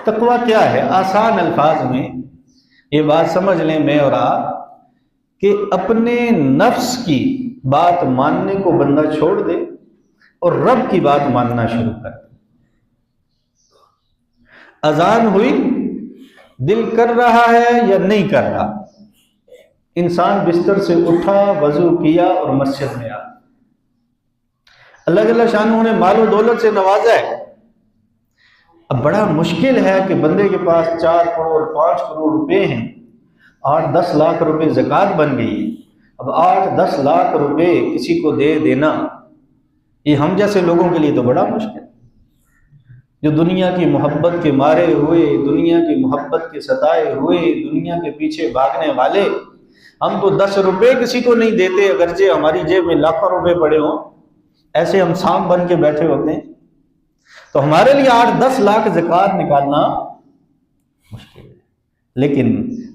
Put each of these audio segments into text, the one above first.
تقوی کیا ہے؟ آسان الفاظ میں یہ بات سمجھ لیں میں اور آپ کہ اپنے نفس کی بات ماننے کو بندہ چھوڑ دے اور رب کی بات ماننا شروع کر دے۔ اذان ہوئی، دل کر رہا ہے یا نہیں کر رہا، انسان بستر سے اٹھا، وضو کیا اور مسجد میں آیا۔ اللہ جل شانہ نے مال و دولت سے نوازا ہے، اب بڑا مشکل ہے کہ بندے کے پاس 4 کروڑ 5 کروڑ روپے ہیں، 8-10 لاکھ روپے زکوٰۃ بن گئی ہے، اب 8-10 لاکھ روپے کسی کو دے دینا یہ ہم جیسے لوگوں کے لیے تو بڑا مشکل ہے، جو دنیا کی محبت کے مارے ہوئے، دنیا کی محبت کے ستائے ہوئے، دنیا کے پیچھے بھاگنے والے، ہم تو 10 روپے کسی کو نہیں دیتے اگرچہ ہماری جیب میں لاکھوں روپے پڑے ہوں، ایسے ہم سانپ بن کے بیٹھے ہوتے ہیں۔ تو ہمارے لیے 8-10 لاکھ زکوٰۃ نکالنا مشکل ہے، لیکن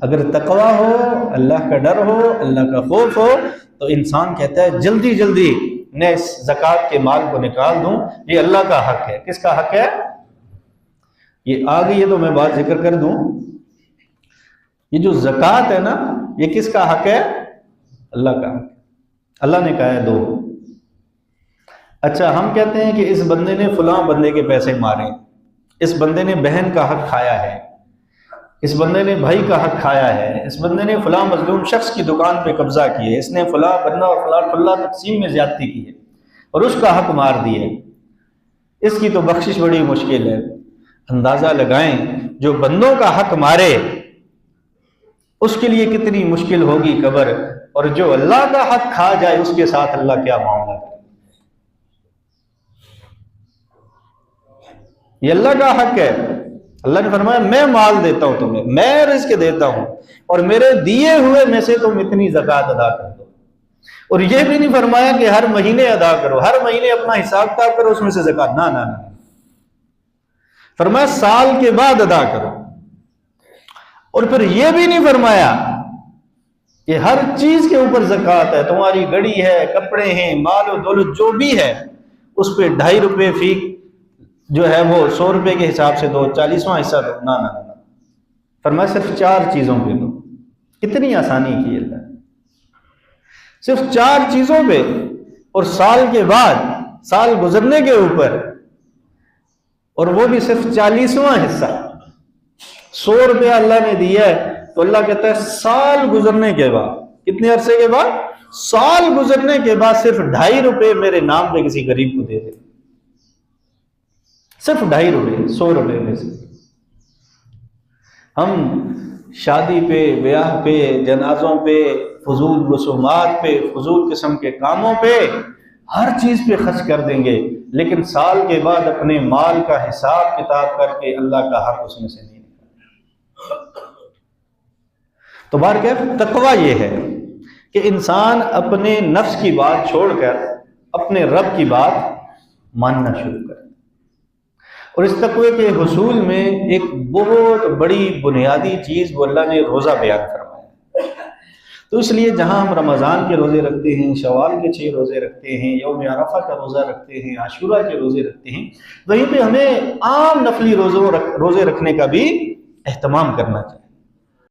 اگر تقوی ہو، اللہ کا ڈر ہو، اللہ کا خوف ہو، تو انسان کہتا ہے جلدی جلدی میں اس زکوٰۃ کے مال کو نکال دوں، یہ اللہ کا حق ہے۔ کس کا حق ہے؟ یہ آگے یہ تو میں بات ذکر کر دوں، یہ جو زکوٰۃ ہے نا، یہ کس کا حق ہے؟ اللہ کا حق ہے۔ اللہ نے کہا ہے دو۔ اچھا ہم کہتے ہیں کہ اس بندے نے فلاں بندے کے پیسے مارے، اس بندے نے بہن کا حق کھایا ہے، اس بندے نے بھائی کا حق کھایا ہے، اس بندے نے فلاں مظلوم شخص کی دکان پہ قبضہ کیا ہے، اس نے فلاں بندہ اور فلاں تقسیم میں زیادتی کی ہے اور اس کا حق مار دیا ہے، اس کی تو بخشش بڑی مشکل ہے۔ اندازہ لگائیں جو بندوں کا حق مارے اس کے لیے کتنی مشکل ہوگی قبر، اور جو اللہ کا حق کھا جائے اس کے ساتھ اللہ کیا معاملہ کرے۔ یہ اللہ کا حق ہے، اللہ نے فرمایا میں مال دیتا ہوں تمہیں، میں رزق دیتا ہوں، اور میرے دیے ہوئے میں سے تم اتنی زکوٰۃ ادا کر دو، اور یہ بھی نہیں فرمایا کہ ہر مہینے ادا کرو، ہر مہینے اپنا حساب کتاب کرو اس میں سے زکوٰۃ، نہ، فرمایا سال کے بعد ادا کرو، اور پھر یہ بھی نہیں فرمایا کہ ہر چیز کے اوپر زکوٰۃ ہے، تمہاری گڑی ہے، کپڑے ہیں، مال و دولت جو بھی ہے اس پہ 2.5 روپے فی جو ہے وہ 100 روپے کے حساب سے دو، 40واں حصہ دو، نہ، فرمایا صرف 4 چیزوں پہ دو۔ کتنی آسانی کی اللہ نے، صرف 4 چیزوں پہ، اور سال کے بعد، سال گزرنے کے اوپر، اور وہ بھی صرف 40واں حصہ۔ 100 روپیہ اللہ نے دیا ہے تو اللہ کہتا ہے سال گزرنے کے بعد، کتنے عرصے کے بعد؟ سال گزرنے کے بعد صرف 2.5 روپے میرے نام پہ کسی غریب کو دے دے، صرف 2.5 روپے 100 روپے میں سے۔ ہم شادی پہ، بیاہ پہ، جنازوں پہ، فضول رسومات پہ، فضول قسم کے کاموں پہ، ہر چیز پہ خرچ کر دیں گے، لیکن سال کے بعد اپنے مال کا حساب کتاب کر کے اللہ کا حق اس میں سے نہیں نکالتا۔ تو بہرکیف تقویٰ یہ ہے کہ انسان اپنے نفس کی بات چھوڑ کر اپنے رب کی بات ماننا شروع کرے، اور اس تقوی کے حصول میں ایک بہت بڑی بنیادی چیز وہ اللہ نے روزہ بیان فرمایا۔ تو اس لیے جہاں ہم رمضان کے روزے رکھتے ہیں، شوال کے 6 روزے رکھتے ہیں، یوم عرفہ کا روزہ رکھتے ہیں، عاشورہ کے روزے رکھتے ہیں، وہیں پہ ہمیں عام نفلی روزے رکھنے کا بھی اہتمام کرنا چاہیے۔